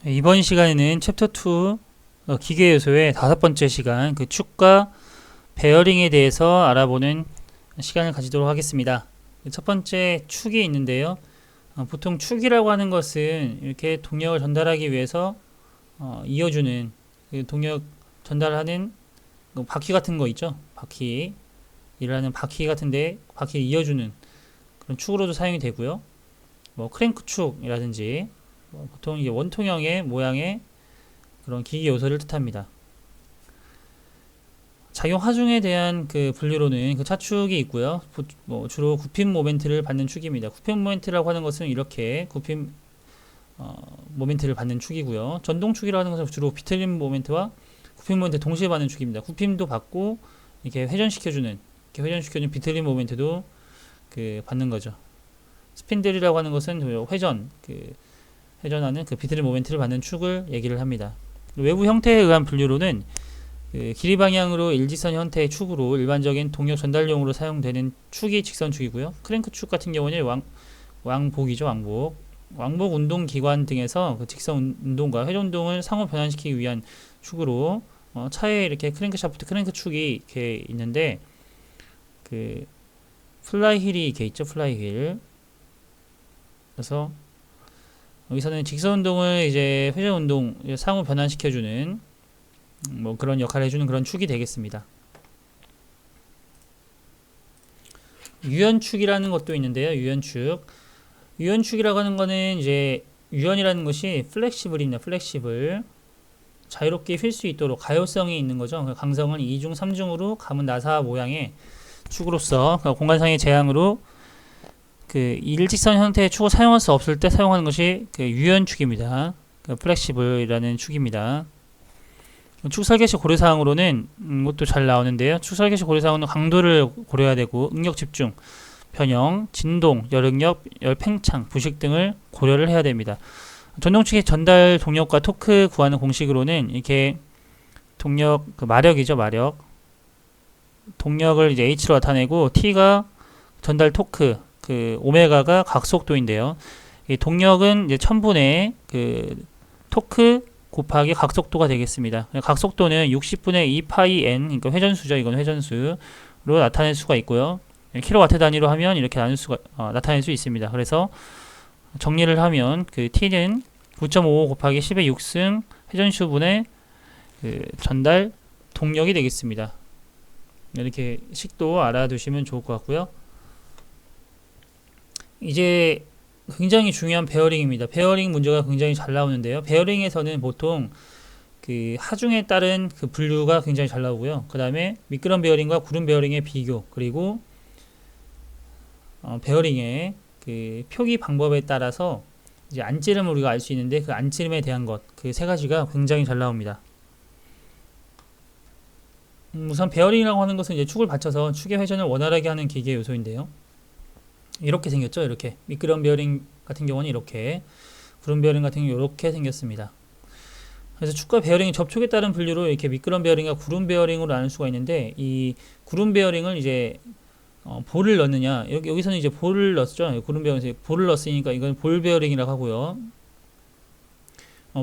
이번 시간에는 챕터 2 기계 요소의 5번째 시간 그 축과 베어링에 대해서 알아보는 시간을 가지도록 하겠습니다. 첫 번째 축이 있는데요. 보통 축이라고 하는 것은 이렇게 동력을 전달하기 위해서 이어주는 그 동력 전달하는 그 바퀴 같은 거 있죠. 바퀴 일하는 바퀴 같은데 바퀴를 이어주는 그런 축으로도 사용이 되고요. 뭐 크랭크 축이라든지 보통 이게 원통형의 모양의 그런 기계 요소를 뜻합니다. 작용 하중에 대한 그 분류로는 그 차축이 있고요. 주로 굽힘 모멘트를 받는 축입니다. 굽힘 모멘트라고 하는 것은 이렇게 굽힘 모멘트를 받는 축이고요. 전동축이라고 하는 것은 주로 비틀림 모멘트와 굽힘 모멘트 동시에 받는 축입니다. 굽힘도 받고 이렇게 회전시켜주는 비틀림 모멘트도 그 받는 거죠. 스핀들이라고 하는 것은 회전하는 그 비틀림 모멘트를 받는 축을 얘기를 합니다. 외부 형태에 의한 분류로는 그 길이 방향으로 일직선 형태의 축으로 일반적인 동력 전달용으로 사용되는 축이 직선축이고요. 크랭크축 같은 경우는 왕복이죠. 왕복 운동 기관 등에서 그 직선 운동과 회전 운동을 상호 변환시키기 위한 축으로 차에 이렇게 크랭크샤프트 크랭크축이 이렇게 있는데 그 플라이휠이 이렇게 있죠. 플라이휠. 그래서 여기서는 직선 운동을 이제 회전 운동 상호 변환시켜주는 뭐 그런 역할을 해주는 그런 축이 되겠습니다. 유연축이라는 것도 있는데요. 유연축이라고 하는 거는 이제 유연이라는 것이 플렉시블입니다. 플렉시블. 자유롭게 휠 수 있도록 가효성이 있는 거죠. 강성은 2중, 3중으로 감은 나사 모양의 축으로서 공간상의 재앙으로 그 일직선 형태의 축을 사용할 수 없을 때 사용하는 것이 그 유연축입니다. 그 플렉시블이라는 축입니다. 축 설계 시 고려사항으로는 이것도 잘 나오는데요. 축 설계 시 고려사항은 강도를 고려해야 되고 응력 집중, 변형, 진동, 열응력, 열팽창, 부식 등을 고려를 해야 됩니다. 전동축의 전달 동력과 토크 구하는 공식으로는 이렇게 동력 그 마력이죠. 마력. 동력을 이제 H로 나타내고 T가 전달 토크 그 오메가가 각속도인데요. 이 동력은 이제 1000분의 그 토크 곱하기 각속도가 되겠습니다. 각속도는 60분의 2 파이 n, 그러니까 회전수죠. 이건 회전수로 나타낼 수가 있고요. 킬로와트 단위로 하면 이렇게 나타낼 수 있습니다. 그래서 정리를 하면 그 t는 9.55 곱하기 10의 6승 회전수분의 그 전달 동력이 되겠습니다. 이렇게 식도 알아두시면 좋을 것 같고요. 이제 굉장히 중요한 베어링입니다. 베어링 문제가 굉장히 잘 나오는데요. 베어링에서는 보통 그 하중에 따른 그 분류가 굉장히 잘 나오고요. 그 다음에 미끄럼 베어링과 구름 베어링의 비교, 그리고 베어링의 그 표기 방법에 따라서 이제 안찌름을 우리가 알 수 있는데 그 안찌름에 대한 것, 그 세 가지가 굉장히 잘 나옵니다. 우선 베어링이라고 하는 것은 이제 축을 받쳐서 축의 회전을 원활하게 하는 기계 요소인데요. 이렇게 생겼죠. 이렇게 미끄럼 베어링 같은 경우는 이렇게, 구름 베어링 같은 경우는 이렇게 생겼습니다. 그래서 축과 베어링의 접촉에 따른 분류로 이렇게 미끄럼 베어링과 구름 베어링으로 나눌 수가 있는데, 이 구름 베어링을 이제 볼을 넣느냐, 여기서는 이제 볼을 넣었죠. 구름 베어링에서 볼을 넣었으니까 이건 볼 베어링이라고 하고요.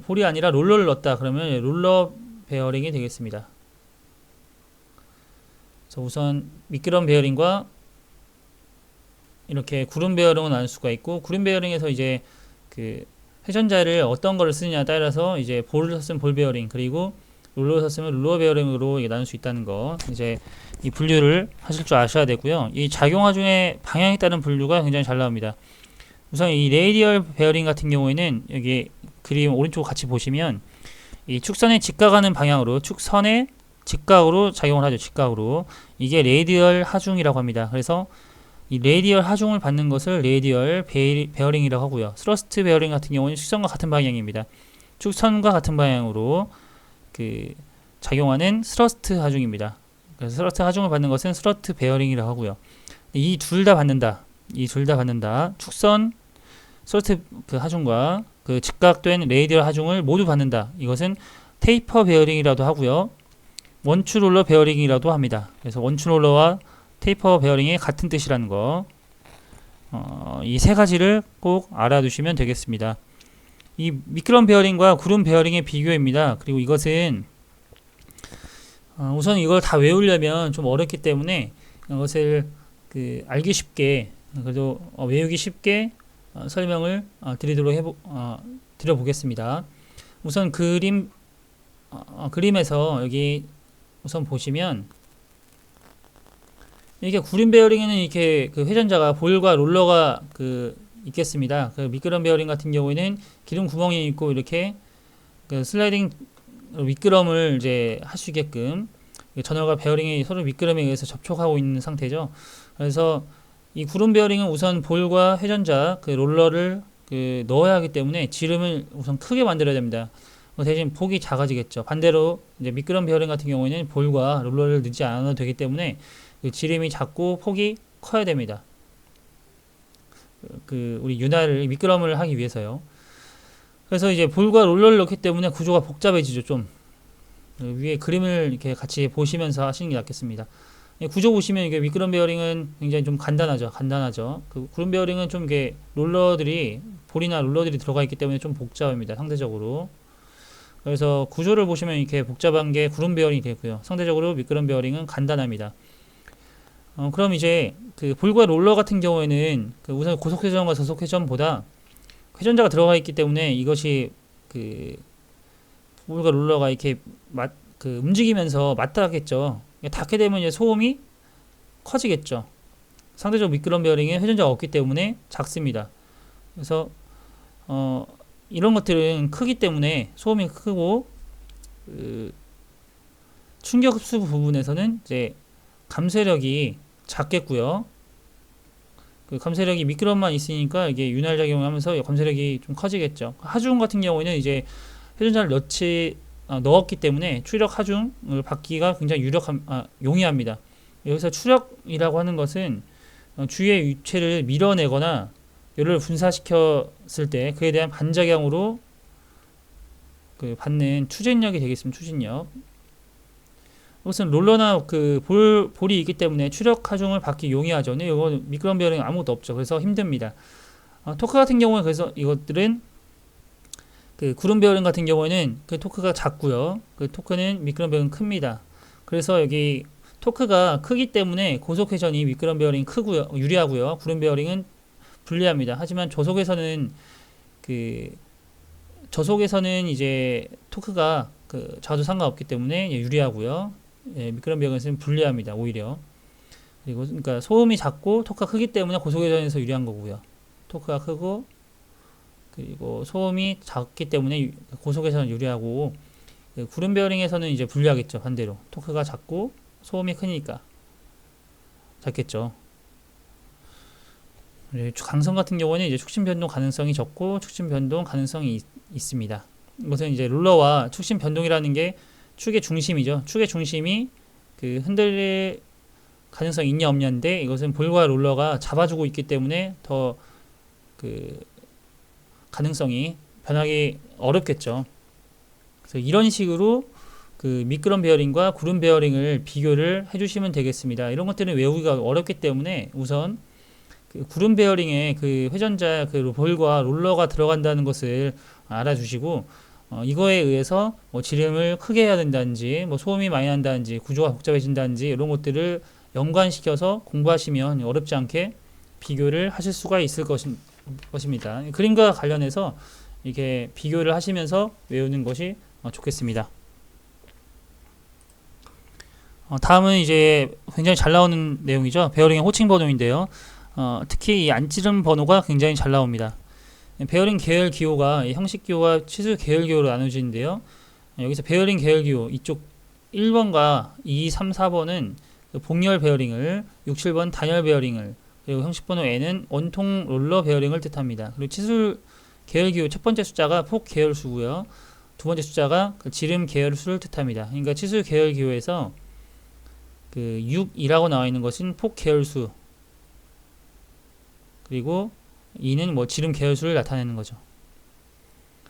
볼이 아니라 롤러를 넣었다 그러면 롤러 베어링이 되겠습니다. 그래서 우선 미끄럼 베어링과 이렇게 구름 베어링을 나눌 수가 있고, 구름 베어링에서 이제 그 회전자를 어떤 거를 쓰느냐에 따라서 이제 볼을 썼으면 볼 베어링, 그리고 롤러를 썼으면 롤러 베어링으로 나눌 수 있다는 거, 이제 이 분류를 하실 줄 아셔야 되고요. 이 작용화 중에 방향에 따른 분류가 굉장히 잘 나옵니다. 우선 이 레이디얼 베어링 같은 경우에는 여기 그림 오른쪽 같이 보시면 이 축선의 직각하는 방향으로, 축선의 직각으로 작용을 하죠. 직각으로. 이게 레이디얼 하중이라고 합니다. 그래서 이 레이디얼 하중을 받는 것을 레이디얼 베어링이라고 하고요. 스러스트 베어링 같은 경우는 축선과 같은 방향입니다. 축선과 같은 방향으로 그 작용하는 스러스트 하중입니다. 그래서 스러스트 하중을 받는 것은 스러스트 베어링이라고 하고요. 이 둘 다 받는다. 축선 스러스트 그 하중과 그 직각된 레이디얼 하중을 모두 받는다. 이것은 테이퍼 베어링이라도 하고요. 원추 롤러 베어링이라도 합니다. 그래서 원추 롤러와 테이퍼 베어링이 같은 뜻이라는 거, 이 세 가지를 꼭 알아두시면 되겠습니다. 이 미끄럼 베어링과 구름 베어링의 비교입니다. 그리고 이것은 우선 이걸 다 외우려면 좀 어렵기 때문에 이것을 알기 쉽게 그래도 외우기 쉽게 설명을 드려보겠습니다. 우선 그림에서 여기 우선 보시면 이게 구름 베어링에는 이렇게 회전자가 볼과 롤러가 있겠습니다. 미끄럼 베어링 같은 경우에는 기름 구멍이 있고 이렇게 슬라이딩 미끄럼을 이제 할 수 있게끔 전월과 베어링이 서로 미끄럼에 의해서 접촉하고 있는 상태죠. 그래서 이 구름 베어링은 우선 볼과 회전자 롤러를 넣어야 하기 때문에 지름을 우선 크게 만들어야 됩니다. 대신 폭이 작아지겠죠. 반대로 이제 미끄럼 베어링 같은 경우에는 볼과 롤러를 넣지 않아도 되기 때문에 지름이 작고 폭이 커야 됩니다. 우리 윤활을 미끄럼을 하기 위해서요. 그래서 이제 볼과 롤러를 넣기 때문에 구조가 복잡해지죠. 좀 위에 그림을 이렇게 같이 보시면서 하시는 게 낫겠습니다. 구조 보시면 이게 미끄럼 베어링은 굉장히 좀 간단하죠. 구름 베어링은 좀 이게 볼이나 롤러들이 들어가 있기 때문에 좀 복잡합니다. 상대적으로. 그래서 구조를 보시면 이렇게 복잡한 게 구름 베어링이 되고요. 상대적으로 미끄럼 베어링은 간단합니다. 그럼 이제 볼과 롤러 같은 경우에는 우선 고속회전과 저속회전보다 회전자가 들어가 있기 때문에 이것이 볼과 롤러가 이렇게 움직이면서 맞닿겠죠. 닿게 되면 이제 소음이 커지겠죠. 상대적으로 미끄럼 베어링에 회전자가 없기 때문에 작습니다. 그래서 이런 것들은 크기 때문에 소음이 크고 충격 흡수 부분에서는 이제 감쇄력이 작겠고요. 감쇄력이 미끄럼만 있으니까 이게 윤활 작용하면서 감쇄력이 좀 커지겠죠. 하중 같은 경우에는 이제 회전자를 넣었기 때문에 추력 하중을 받기가 굉장히 용이합니다. 여기서 추력이라고 하는 것은 주위의 유체를 밀어내거나 열을 분사시켰을 때 그에 대한 반작용으로 받는 추진력이 되겠습니다. 추진력. 이것은 롤러나 볼이 있기 때문에 추력 하중을 받기 용이하죠. 근데 이거 미끄럼 베어링 아무것도 없죠. 그래서 힘듭니다. 토크 같은 경우에 그래서 이것들은 구름 베어링 같은 경우에는 토크가 작고요. 토크는 미끄럼 베어링 큽니다. 그래서 여기 토크가 크기 때문에 고속 회전이 미끄럼 베어링 크고요, 유리하고요. 구름 베어링은 불리합니다. 하지만 저속에서는 이제 토크가 작아도 상관없기 때문에 유리하고요. 미끄럼 베어링은 불리합니다. 오히려. 그리고 그러니까 소음이 작고 토크가 크기 때문에 고속 회전에서 유리한 거고요. 토크가 크고 그리고 소음이 작기 때문에 고속에서는 유리하고 구름 베어링에서는 이제 불리하겠죠. 반대로 토크가 작고 소음이 크니까 작겠죠. 강성 같은 경우는 이제 축심 변동 가능성이 적고 축심 변동 가능성이 있습니다. 이것은 이제 롤러와 축심 변동이라는 게 축의 중심이죠. 축의 중심이 흔들릴 가능성이 있냐 없냐인데 이것은 볼과 롤러가 잡아주고 있기 때문에 더 가능성이 변하기 어렵겠죠. 그래서 이런 식으로 미끄럼 베어링과 구름 베어링을 비교를 해주시면 되겠습니다. 이런 것들은 외우기가 어렵기 때문에 우선 구름 베어링에 회전자 볼과 롤러가 들어간다는 것을 알아주시고 이거에 의해서 지름을 크게 해야 된다든지 소음이 많이 난다든지 구조가 복잡해진다든지 이런 것들을 연관시켜서 공부하시면 어렵지 않게 비교를 하실 수가 있을 것입니다. 그림과 관련해서 이렇게 비교를 하시면서 외우는 것이 좋겠습니다. 다음은 이제 굉장히 잘 나오는 내용이죠. 베어링의 호칭 번호인데요. 특히 이 안찌름 번호가 굉장히 잘 나옵니다. 베어링 계열 기호가 형식 기호와 치수 계열 기호로 나눠지는데요. 여기서 베어링 계열 기호 이쪽 1번과 2, 3, 4번은 복열 베어링을, 6, 7번 단열 베어링을, 그리고 형식 번호 N은 원통 롤러 베어링을 뜻합니다. 그리고 치수 계열 기호 첫 번째 숫자가 폭 계열수고요. 두 번째 숫자가 지름 계열수를 뜻합니다. 그러니까 치수 계열 기호에서 6이라고 나와 있는 것은 폭 계열수, 그리고 2는 지름 계열수를 나타내는 거죠.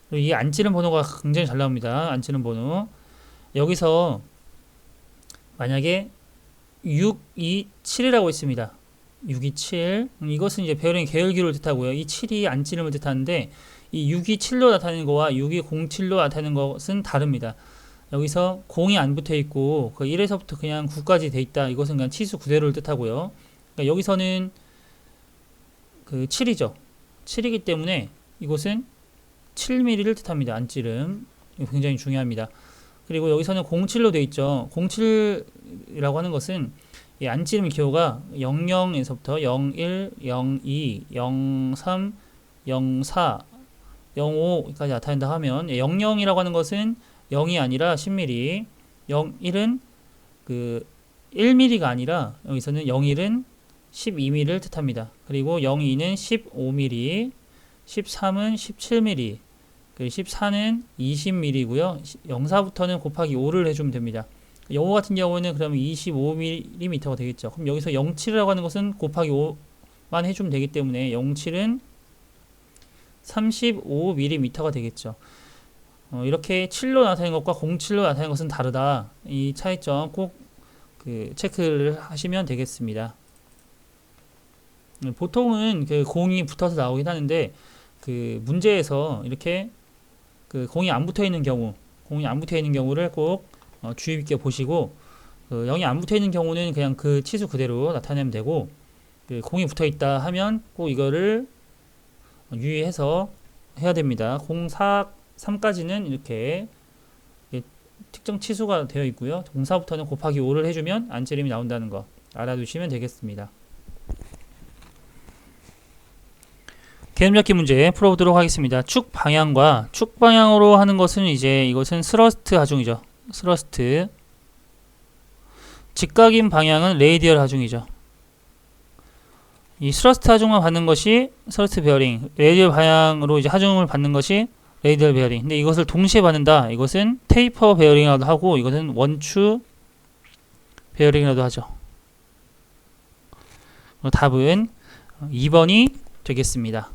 그리고 이 안찌름 번호가 굉장히 잘 나옵니다. 안찌름 번호. 여기서 만약에 6, 2, 7이라고 있습니다. 6이 7. 이것은 이제 베어링 계열기를 뜻하고요. 이 7이 안찌름을 뜻하는데 이 6이 7로 나타나는 거와 6이 07로 나타나는 것은 다릅니다. 여기서 0이 안 붙어 있고 그 1에서부터 그냥 9까지 돼 있다. 이것은 그냥 치수 그대로를 뜻하고요. 그러니까 여기서는 그 7이죠. 7이기 때문에 이것은 7mm를 뜻합니다. 안찌름. 이거 굉장히 중요합니다. 그리고 여기서는 07로 돼 있죠. 07이라고 하는 것은 이 안찌름 기호가 00에서부터 01, 02, 03, 04, 05까지 나타난다 하면 00이라고 하는 것은 0이 아니라 10mm, 01은 그 1mm가 아니라 여기서는 01은 12mm를 뜻합니다. 그리고 02는 15mm, 13은 17mm, 그리고 14는 20mm고요. 04부터는 곱하기 5를 해주면 됩니다. 05 같은 경우는 그러면 25mm가 되겠죠. 그럼 여기서 07이라고 하는 것은 곱하기 5만 해주면 되기 때문에 07은 35mm가 되겠죠. 이렇게 7로 나타낸 것과 07로 나타낸 것은 다르다. 이 차이점 꼭 그 체크를 하시면 되겠습니다. 보통은 그 공이 붙어서 나오긴 하는데 그 문제에서 이렇게 그 공이 안 붙어 있는 경우를 꼭 주의 깊게 보시고 그 0이 안 붙어 있는 경우는 그냥 그 치수 그대로 나타내면 되고 그 공이 붙어 있다 하면 꼭 이거를 유의해서 해야 됩니다. 03까지는 이렇게 특정 치수가 되어 있고요. 04부터는 곱하기 5를 해주면 안찌름이 나온다는 거 알아두시면 되겠습니다. 개념 잡기 문제 풀어보도록 하겠습니다. 축 방향과 축 방향으로 하는 것은 이제 이것은 스러스트 하중이죠. 스러스트. 직각인 방향은 레이디얼 하중이죠. 이 스러스트 하중만 받는 것이 스러스트 베어링, 레이디얼 방향으로 이제 하중을 받는 것이 레이디얼 베어링. 근데 이것을 동시에 받는다. 이것은 테이퍼 베어링이라도 하고 이것은 원추 베어링이라도 하죠. 답은 2번이 되겠습니다.